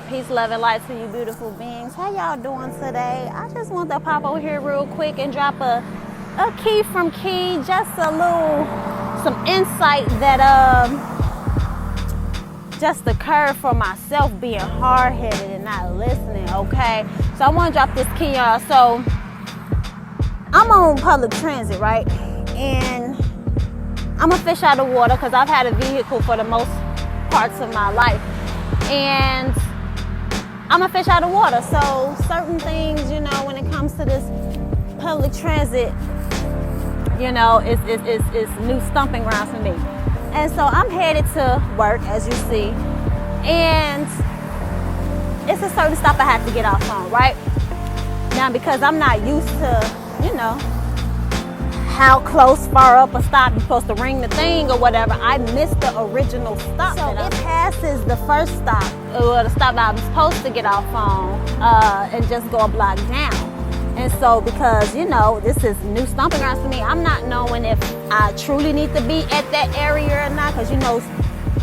Peace, love, and light to you beautiful beings. How y'all doing today? I just want to pop over here real quick and drop a key from Key, just some insight that just occurred for myself being hard-headed and not listening, okay? So I want to drop this key, y'all. So I'm on public transit, right? And I'm a fish out of water because I've had a vehicle for the most parts of my life. And I'm a fish out of water. So certain things, you know, when it comes to this public transit, you know, it's new stomping grounds for me. And so I'm headed to work, as you see. And it's a certain stop I have to get off on, right? Now, because I'm not used to, you know, how close, far up a stop you're supposed to ring the thing or whatever, I missed the original stop. So it passes the first stop, or the stop that I'm supposed to get off on, and just go a block down. And so because, you know, this is new stomping grounds for me, I'm not knowing if I truly need to be at that area or not, because, you know,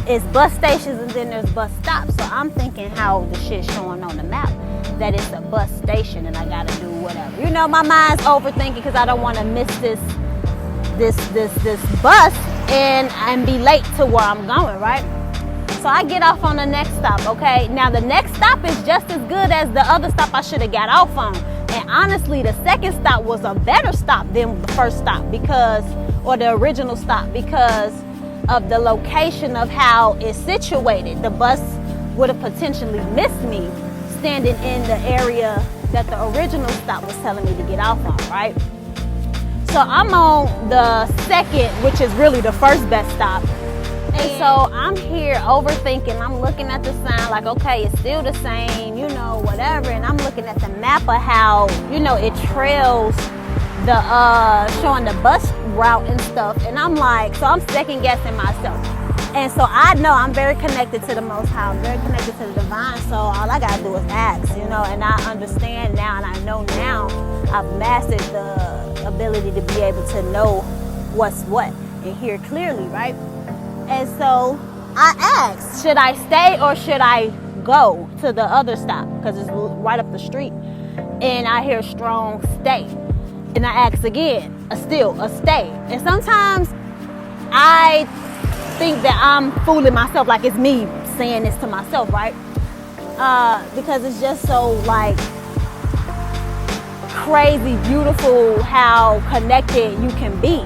it's bus stations and then there's bus stops. So I'm thinking how the shit's showing on the map that it's a bus station and I gotta do whatever. You know, my mind's overthinking because I don't want to miss this bus and be late to where I'm going, right? So I get off on the next stop, okay? Now the next stop is just as good as the other stop I should have got off on. And honestly, the second stop was a better stop than the first stop or the original stop, because of the location of how it's situated. The bus would have potentially missed me standing in the area that the original stop was telling me to get off on, right? So I'm on the second, which is really the first best stop. And so I'm here overthinking. I'm looking at the sign like, okay, it's still the same, you know, whatever. And I'm looking at the map of how, you know, it trails showing the bus route and stuff. And I'm like, so I'm second guessing myself. And so I know I'm very connected to the Most High. I'm very connected to the Divine. So all I got to do is ask, you know, and I understand now and I know now I've mastered the ability to be able to know what's what and hear clearly, right? And so I asked, should I stay or should I go to the other stop? Because it's right up the street. And I hear strong stay. And I ask again, a stay. And sometimes I think that I'm fooling myself, like it's me saying this to myself, right? Because it's just so like crazy beautiful how connected you can be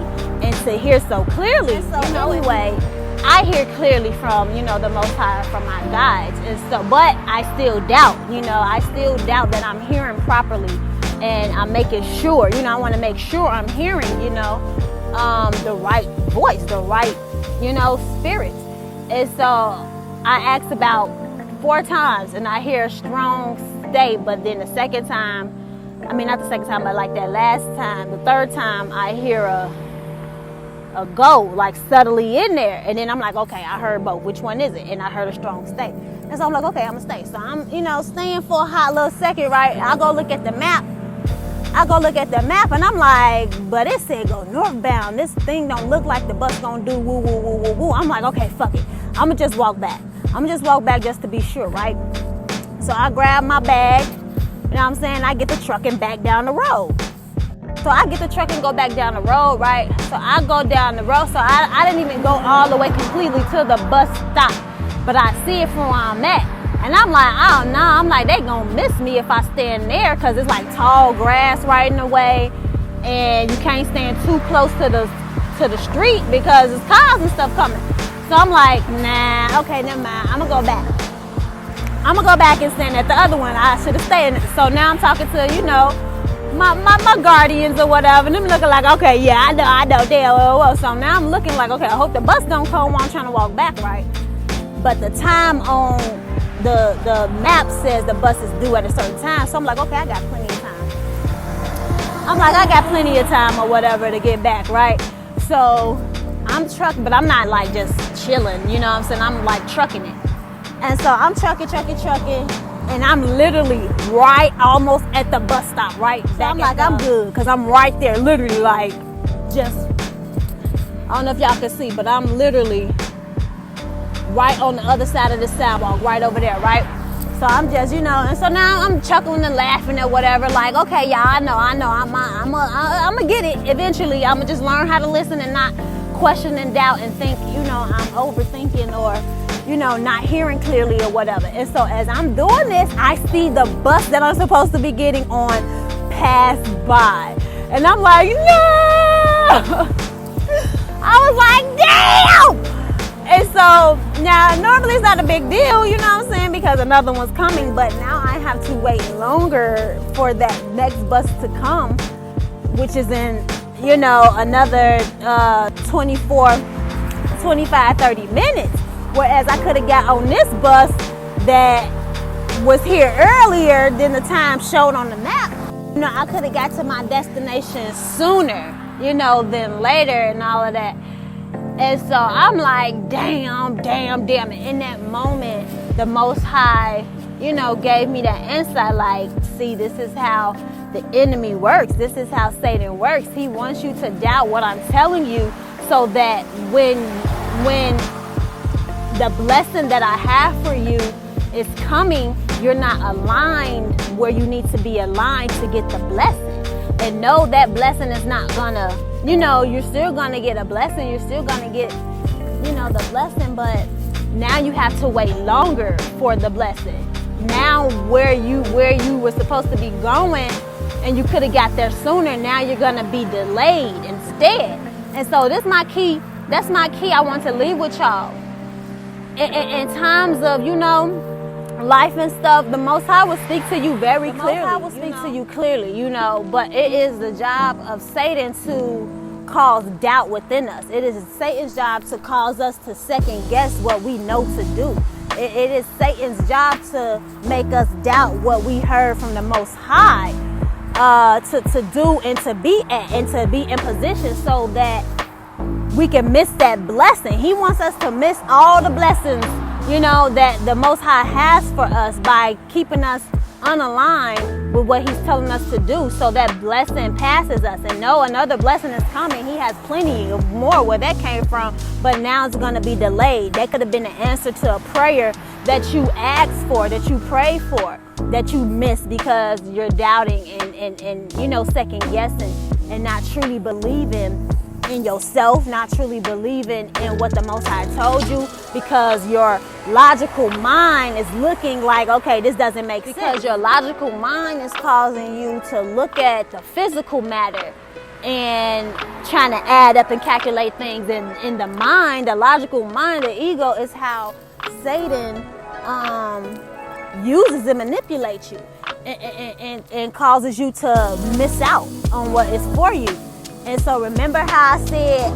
and to hear so clearly. So anyway, I hear clearly from, you know, the Most High, from my guides. And so, but I still doubt, you know, that I'm hearing properly, and I'm making sure, you know, I want to make sure I'm hearing, you know, the right voice, the right, you know, spirit. And so I asked about 4 times and I hear a strong stay, but then the second time, I mean, not the second time, but like that last time, the third time, I hear a go, like subtly in there. And then I'm like, okay, I heard both. Which one is it? And I heard a strong stay. And so I'm like, okay, I'm gonna stay. So I'm, you know, staying for a hot little second, right? I go look at the map. And I'm like, but it said go northbound. This thing don't look like the bus gonna do woo, woo, woo, woo, woo. I'm like, okay, fuck it. I'm gonna just walk back. Just to be sure, right? So I grab my bag, you know what I'm saying? I get the truck and back down the road. So I get the truck and go back down the road, right? So I go down the road. So I didn't even go all the way completely to the bus stop, but I see it from where I'm at. And I'm like, oh no, I'm like, they gonna miss me if I stand there, because it's like tall grass right in the way, and you can't stand too close to the street because there's cars and stuff coming. So I'm like, nah, okay, never mind. I'm gonna go back and stand at the other one. I should have stayed. So now I'm talking to, you know, my guardians or whatever, and them looking like, okay, yeah, I know, damn. So now I'm looking like, okay, I hope the bus don't come while I'm trying to walk back, right? But the time on the map says the bus is due at a certain time. So I'm like, okay, I got plenty of time or whatever to get back, right? So I'm trucking, but I'm not like just chilling, you know what I'm saying? I'm like trucking it. And so I'm trucking, and I'm literally right almost at the bus stop, right? So I'm like, I'm good, because I'm right there, literally like just, I don't know if y'all can see, but I'm literally right on the other side of the sidewalk, right over there, right? So I'm just, and so now I'm chuckling and laughing or whatever. Like, okay, y'all, I know. I'm gonna get it eventually. I'm gonna just learn how to listen and not question and doubt and think, I'm overthinking or, not hearing clearly or whatever. And so as I'm doing this, I see the bus that I'm supposed to be getting on pass by. And I'm like, no! I was like, damn! And so now normally it's not a big deal, you know what I'm saying, because another one's coming, but now I have to wait longer for that next bus to come, which is in, another 25, 30 minutes. Whereas I could have got on this bus that was here earlier than the time showed on the map. I could have got to my destination sooner, than later and all of that. And so I'm like, damn. In that moment, the Most High, gave me that insight. Like, see, this is how the enemy works. This is how Satan works. He wants you to doubt what I'm telling you so that when the blessing that I have for you is coming, you're not aligned where you need to be aligned to get the blessing. And know that blessing is not gonna, you're still gonna get a blessing. You're still gonna get, the blessing, but now you have to wait longer for the blessing. Now where you were supposed to be going and you could have got there sooner, now you're gonna be delayed instead. And so this my key. That's my key I want to leave with y'all. In times of, life and stuff, the Most High will speak to you very clearly. The Most High will speak to you clearly, but it is the job of Satan to cause doubt within us. It is Satan's job to cause us to second guess what we know to do. It is Satan's job to make us doubt what we heard from the Most High to do and to be at and to be in position so that we can miss that blessing. He wants us to miss all the blessings, that the Most High has for us by keeping us unaligned with what He's telling us to do, so that blessing passes us. And no, another blessing is coming. He has plenty of more where that came from, but now it's going to be delayed. That could have been the answer to a prayer that you asked for, that you prayed for, that you missed because you're doubting and second guessing and not truly believing in yourself, not truly believing in what the Most High told you, because your logical mind is looking like, okay, this doesn't make sense. Because your logical mind is causing you to look at the physical matter and trying to add up and calculate things. And in the mind, the logical mind, the ego, is how Satan uses and manipulates you and causes you to miss out on what is for you. And so remember how I said,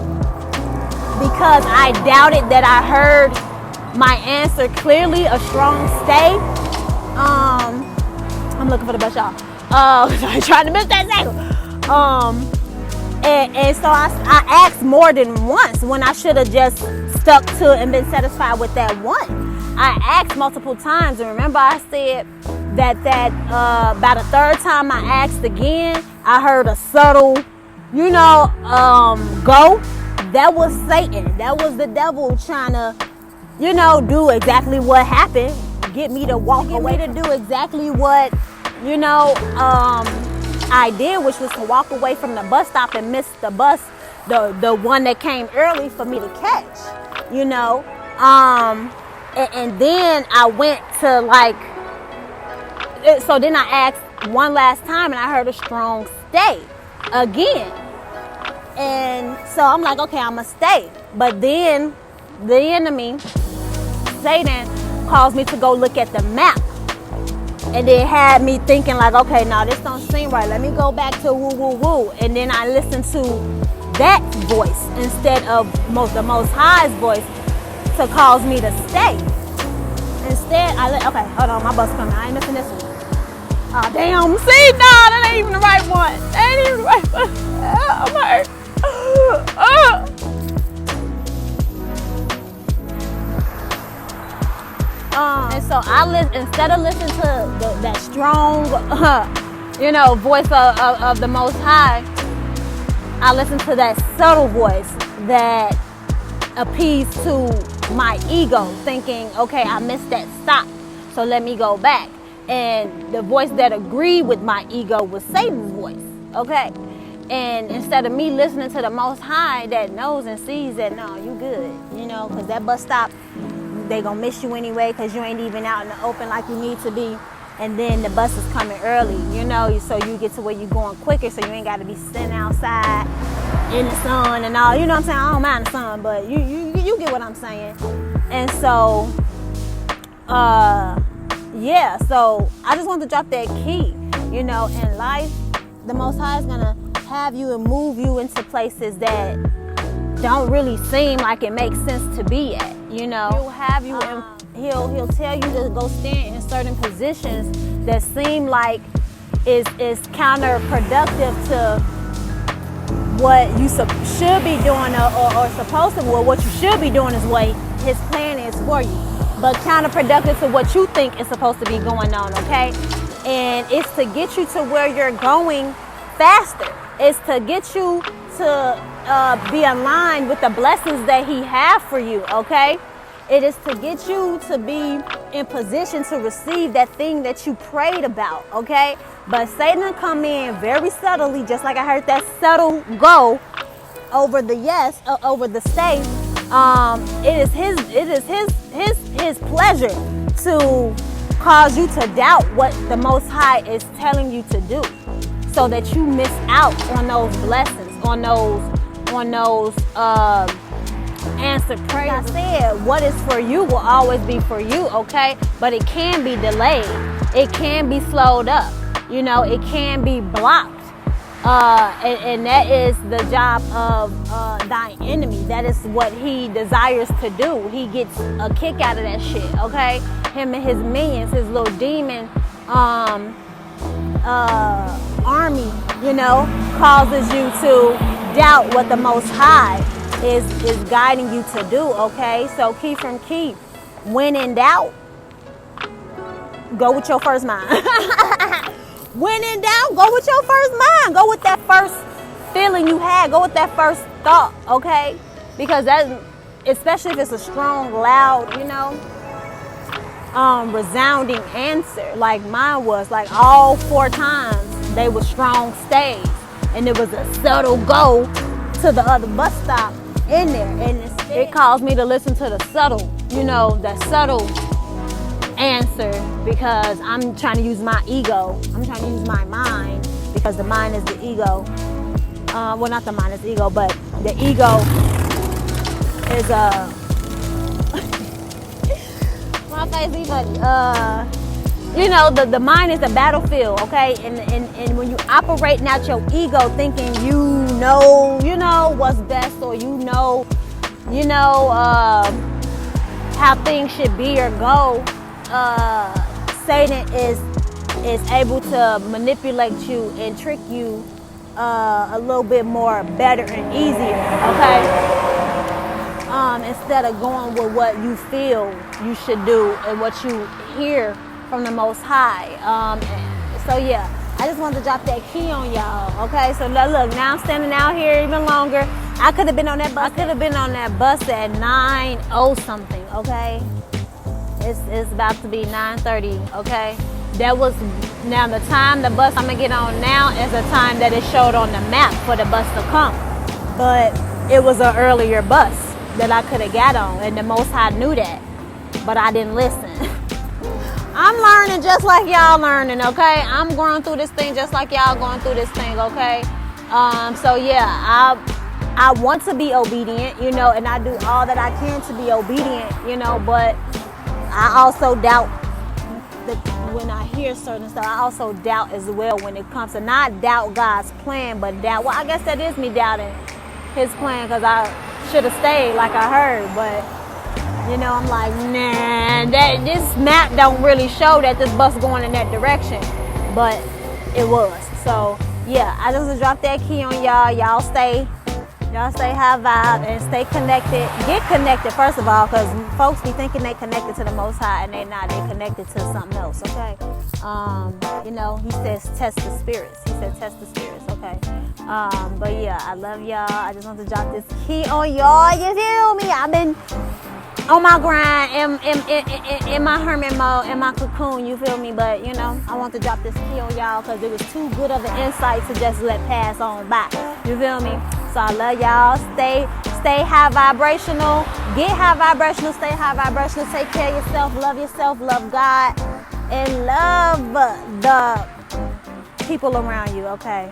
because I doubted that I heard my answer clearly, a strong stay. I'm looking for the bus, y'all. I'm trying to miss that second. And so I asked more than once when I should have just stuck to and been satisfied with that one. I asked multiple times, and remember I said that about a third time I asked again, I heard a subtle go. That was Satan. That was the devil trying to, do exactly what happened. Get me to walk away, to do exactly what, I did, which was to walk away from the bus stop and miss the bus, the one that came early for me to catch, and then I went to so then I asked one last time and I heard a strong stay again. And so I'm like, okay, I'm going to stay. But then the enemy, Satan, caused me to go look at the map. And it had me thinking like, okay, now this don't seem right. Let me go back to woo, woo, woo. And then I listened to that voice instead of the Most High's voice to cause me to stay. Instead, okay, hold on, my bus coming. I ain't missing this one. Oh, damn. See, no, that ain't even the right one. That ain't even the right one. I'm hurt. And so instead of listening to that strong, voice of the Most High, I listened to that subtle voice that appeased to my ego, thinking, okay, I missed that stop. So let me go back. And the voice that agreed with my ego was Satan's voice, okay? And instead of me listening to the Most High that knows and sees that, no, you good, you know, because that bus stop, they gonna miss you anyway because you ain't even out in the open like you need to be. And then the bus is coming early, you know, so you get to where you're going quicker, so you ain't got to be sitting outside in the sun and all. You know what I'm saying? I don't mind the sun, but you get what I'm saying. And so, yeah, so I just want to drop that key. You know, in life, the Most High is going to have you and move you into places that don't really seem like it makes sense to be at, you know. He'll have you and he'll tell you to go stand in certain positions that seem like is counterproductive to what you should be doing or supposed to. Well, what you should be doing is what his plan is for you, but counterproductive to what you think is supposed to be going on, okay? And it's to get you to where you're going faster. It's to get you to be aligned with the blessings that he has for you, okay? It is to get you to be in position to receive that thing that you prayed about, okay? But Satan will come in very subtly, just like I heard that subtle go over the yes, over the stay. It is his pleasure to cause you to doubt what the Most High is telling you to do, so that you miss out on those blessings, on those answered prayers. Like I said, what is for you will always be for you, okay? But it can be delayed. It can be slowed up. You know, it can be blocked. And that is the job of thy enemy. That is what he desires to do. He gets a kick out of that shit, okay? Him and his minions, his little demon army, you know, causes you to doubt what the Most High is guiding you to do, okay? So key from key, when in doubt, go with your first mind. When in doubt, go with your first mind. Go with that first feeling you had. Go with that first thought, okay? Because that, especially if it's a strong, loud, you know, resounding answer, like mine was, like all 4 times they were strong stays, and it was a subtle go to the other bus stop in there, and it caused me to listen to the subtle, you know, that subtle answer, because I'm trying to use my ego. I'm trying to use my mind, because the mind is the ego. Well, not the mind is the ego, but the ego is my face be funny. You know, the mind is the battlefield, okay? And when you operating out your ego, thinking you know what's best, or you know how things should be or go, Satan is able to manipulate you and trick you a little bit more better and easier, okay? Instead of going with what you feel you should do and what you hear from the Most High. So yeah, I just wanted to drop that key on y'all, okay? So look, now I'm standing out here even longer. I could have been on that bus. I could have been on that bus at 9:00 something, okay? It's about to be 9:30, okay? That was, now the time the bus I'm gonna get on now is the time that it showed on the map for the bus to come. But it was an earlier bus that I could have got on, and the Most High knew that, but I didn't listen. I'm learning just like y'all learning, okay? I'm going through this thing just like y'all going through this thing, okay? So yeah, I want to be obedient, you know, and I do all that I can to be obedient, you know, but I also doubt that when I hear certain stuff. I also doubt as well when it comes to not doubt God's plan, but doubt, well, I guess that is me doubting his plan, because I should have stayed like I heard, but you know, I'm like, nah, this map don't really show that this bus going in that direction, but it was. So yeah, I just dropped that key on y'all. Y'all stay high vibe and stay connected. Get connected first of all, because folks be thinking they connected to the Most High and they not. They connected to something else, okay? You know, he says test the spirits. He said test the spirits, okay? But yeah, I love y'all. I just want to drop this key on y'all. You feel me? I've been on my grind, in my hermit mode, in my cocoon, you feel me? But you know, I want to drop this key on y'all because it was too good of an insight to just let pass on by. You feel me? So I love y'all. Stay high vibrational. Get high vibrational. Stay high vibrational. Take care of yourself, love God, and love the people around you. Okay.